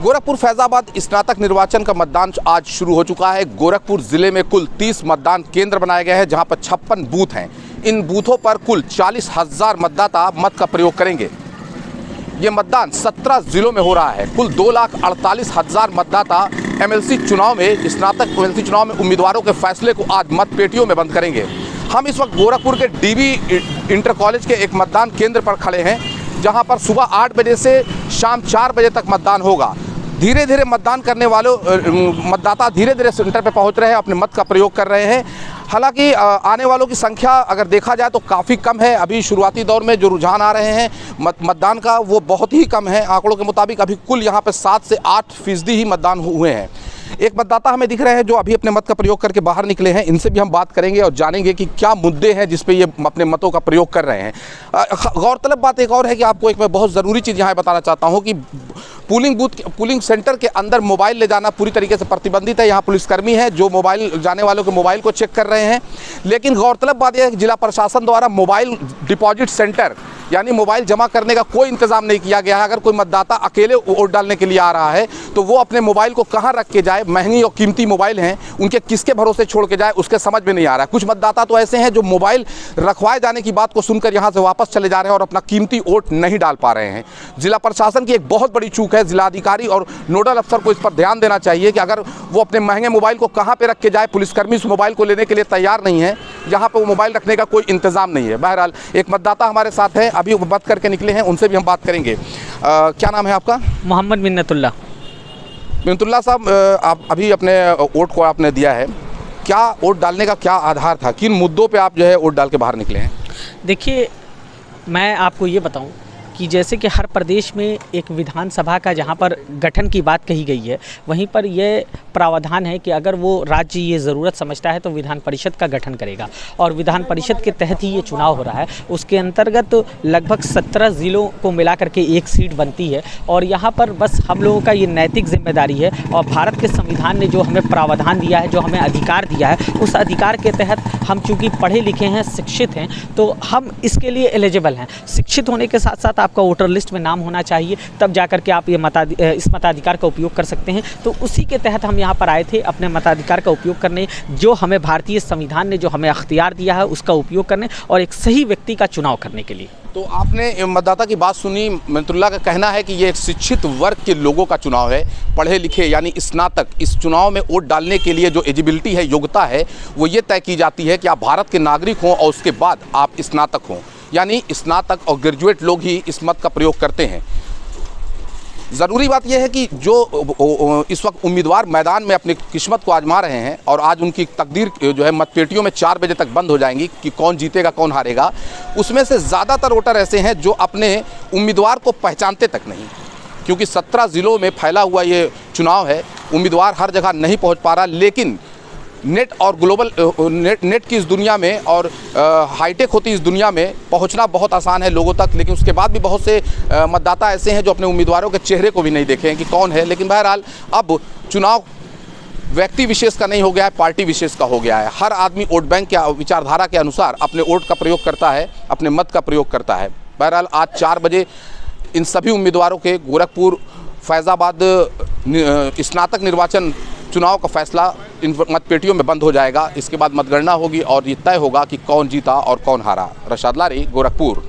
गोरखपुर फैजाबाद स्नातक निर्वाचन का मतदान आज शुरू हो चुका है। गोरखपुर जिले में कुल 30 मतदान केंद्र बनाए गए हैं, जहां पर 56 बूथ हैं। इन बूथों पर कुल 40,000 मतदाता मत का प्रयोग करेंगे। ये मतदान 17 जिलों में हो रहा है। कुल 2,48,000 मतदाता एमएलसी चुनाव में, स्नातक एमएलसी चुनाव में उम्मीदवारों के फैसले को आज मतपेटियों में बंद करेंगे। हम इस वक्त गोरखपुर के डीबी इंटर कॉलेज के एक मतदान केंद्र पर खड़े हैं, जहां पर सुबह 8 बजे से शाम 4 बजे तक मतदान होगा। धीरे धीरे मतदान करने वालों मतदाता धीरे धीरे सेंटर पर पहुंच रहे हैं, अपने मत का प्रयोग कर रहे हैं। हालांकि आने वालों की संख्या अगर देखा जाए तो काफ़ी कम है। अभी शुरुआती दौर में जो रुझान आ रहे हैं मतदान का, वो बहुत ही कम है। आंकड़ों के मुताबिक अभी कुल यहाँ पर 7 से 8% ही मतदान हुए हैं। एक मतदाता हमें दिख रहे हैं जो अभी अपने मत का प्रयोग करके बाहर निकले हैं। इनसे भी हम बात करेंगे और जानेंगे कि क्या मुद्दे हैं जिस पे ये अपने मतों का प्रयोग कर रहे हैं। गौरतलब बात एक और है कि आपको एक मैं बहुत ज़रूरी चीज़ यहाँ बताना चाहता हूँ कि पोलिंग सेंटर के अंदर मोबाइल ले जाना पूरी तरीके से प्रतिबंधित है। यहाँ पुलिसकर्मी हैं जो मोबाइल जाने वालों के मोबाइल को चेक कर रहे हैं। लेकिन गौरतलब बात यह है कि जिला प्रशासन द्वारा मोबाइल डिपॉजिट सेंटर यानी मोबाइल जमा करने का कोई इंतजाम नहीं किया गया है। अगर कोई मतदाता अकेले वोट डालने के लिए आ रहा है तो वो अपने मोबाइल को कहाँ रख के जाए। महंगी और कीमती मोबाइल हैं, उनके किसके भरोसे छोड़ के जाए उसके समझ में नहीं आ रहा है। कुछ मतदाता तो ऐसे हैं जो मोबाइल रखवाए जाने की बात को सुनकर यहाँ से वापस चले जा रहे हैं और अपना कीमती वोट नहीं डाल पा रहे हैं। जिला प्रशासन की एक बहुत बड़ी चूक है। जिलाधिकारी और नोडल अफसर को इस पर ध्यान देना चाहिए कि अगर वो अपने महंगे मोबाइल को कहाँ पर रख के जाए, पुलिसकर्मी उस मोबाइल को लेने के लिए तैयार नहीं है, जहाँ पर वो मोबाइल रखने का कोई इंतजाम नहीं है। बहरहाल एक मतदाता हमारे साथ है, अभी वो मत करके निकले हैं, उनसे भी हम बात करेंगे। क्या नाम है आपका? मोहम्मद मिन्नतुल्लाह। मिन्नतुल्लाह साहब, आप अभी अपने वोट को आपने दिया है, क्या वोट डालने का क्या आधार था? किन मुद्दों पे आप जो है वोट डाल के बाहर निकले हैं? देखिए, मैं आपको ये बताऊं कि जैसे कि हर प्रदेश में एक विधानसभा का जहां पर गठन की बात कही गई है, वहीं पर यह प्रावधान है कि अगर वो राज्य ये ज़रूरत समझता है तो विधान परिषद का गठन करेगा और विधान परिषद के तहत ही ये चुनाव हो रहा है। उसके अंतर्गत लगभग 17 ज़िलों को मिला करके एक सीट बनती है और यहाँ पर बस हम लोगों का ये नैतिक जिम्मेदारी है और भारत के संविधान ने जो हमें प्रावधान दिया है, जो हमें अधिकार दिया है, उस अधिकार के तहत हम चूँकि पढ़े लिखे हैं, शिक्षित हैं, तो हम इसके लिए एलिजिबल हैं। शिक्षित होने के साथ साथ आपका वोटर लिस्ट में नाम होना चाहिए, तब जाकर के आप ये इस मताधिकार का उपयोग कर सकते हैं। तो उसी के तहत हम यहाँ पर आए थे अपने मताधिकार का उपयोग करने, जो हमें भारतीय संविधान ने जो हमें अख्तियार दिया है उसका उपयोग करने और एक सही व्यक्ति का चुनाव करने के लिए। तो आपने मतदाता की बात सुनी। मिन्नतुल्लाह का कहना है कि ये एक शिक्षित वर्ग के लोगों का चुनाव है, पढ़े लिखे यानी स्नातक। इस चुनाव में वोट डालने के लिए जो एलिजिबिलिटी है, योग्यता है, वो ये तय की जाती है कि आप भारत के नागरिक हों और उसके बाद आप स्नातक हों, यानी स्नातक और ग्रेजुएट लोग ही इस मत का प्रयोग करते हैं। ज़रूरी बात यह है कि जो इस वक्त उम्मीदवार मैदान में अपनी किस्मत को आजमा रहे हैं और आज उनकी तकदीर जो है मतपेटियों में 4 बजे तक बंद हो जाएंगी कि कौन जीतेगा कौन हारेगा, उसमें से ज़्यादातर वोटर ऐसे हैं जो अपने उम्मीदवार को पहचानते तक नहीं, क्योंकि 17 ज़िलों में फैला हुआ ये चुनाव है। उम्मीदवार हर जगह नहीं पहुँच पा रहा। लेकिन नेट और ग्लोबल नेट की इस दुनिया में और हाईटेक होती इस दुनिया में पहुंचना बहुत आसान है लोगों तक, लेकिन उसके बाद भी बहुत से मतदाता ऐसे हैं जो अपने उम्मीदवारों के चेहरे को भी नहीं देखे हैं कि कौन है। लेकिन बहरहाल अब चुनाव व्यक्ति विशेष का नहीं हो गया है, पार्टी विशेष का हो गया है। हर आदमी वोट बैंक के विचारधारा के अनुसार अपने वोट का प्रयोग करता है, अपने मत का प्रयोग करता है। बहरहाल आज 4 बजे इन सभी उम्मीदवारों के गोरखपुर फैज़ाबाद स्नातक निर्वाचन चुनाव का फैसला इन मतपेटियों में बंद हो जाएगा। इसके बाद मतगणना होगी और ये तय होगा कि कौन जीता और कौन हारा। रशाद लारी, गोरखपुर।